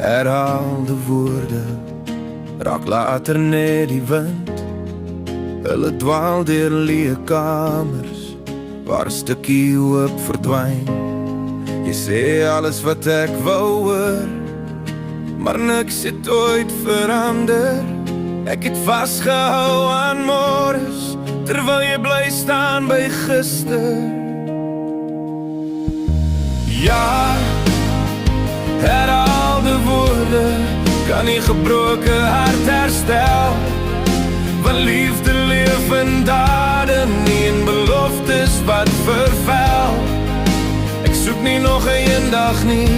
Herhaalde woorde raak later net die wind. Hulle dwaal deur leë kamers waar 'n stukkie hoop verdwyn. Jy sê alles wat ek wou hoor, maar niks het ooit verander. Ek het vasgehou aan môres, terwyl jy bly staan by gister. Ja, herhaalde woorde kan nie gebroke hart herstel, want liefde leef in dade, nie in beloftes wat vervuil. Ek soek nie nog 'n eendag nie,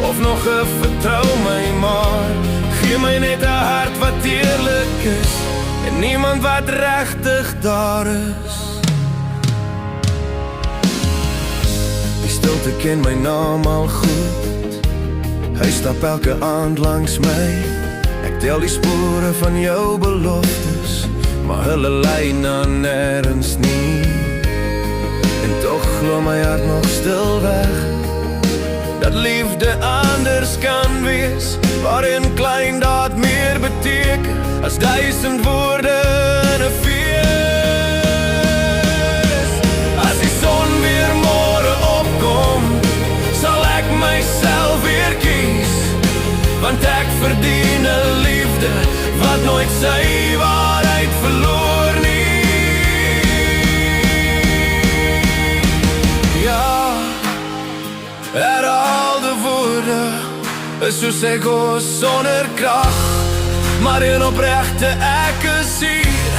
of nog 'n vertrou my maar. Gee my net 'n hart wat eerlik is, en niemand wat regtig daar is. Die stilte ken my naam al goed, hy stap elke aand langs my. Ek tel die spore van jou beloftes, maar hulle lei na nêrens nie. En tog glo my hart nog stil weg, dat liefde anders kan wees, waarin klein daad meer beteken as 1000 woorde in 'n fees. As die son weer môre opkom, sal ek myself weer kies, want ek verdien 'n liefde wat nooit sy waarheid verloor nie. Ja, herhaalde woorde is soos ego sonder krag, maar in opregte ek is hier,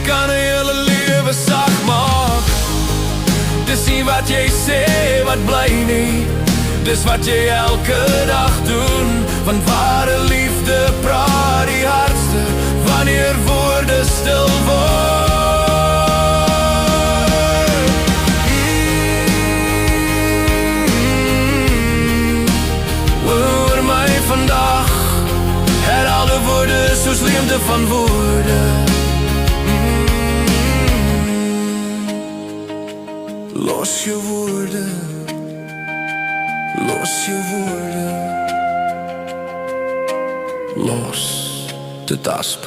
kan 'n hele lewe sag maak. Dis nie wat jy sê wat bly nie, dis wat jy elke dag doen, want ware liefde praat die hardste wanneer woorde stil word. Hoor my vandag, herhaalde woorde soos leemte van woorde. Los je woorde, los je woorden, los de dasp.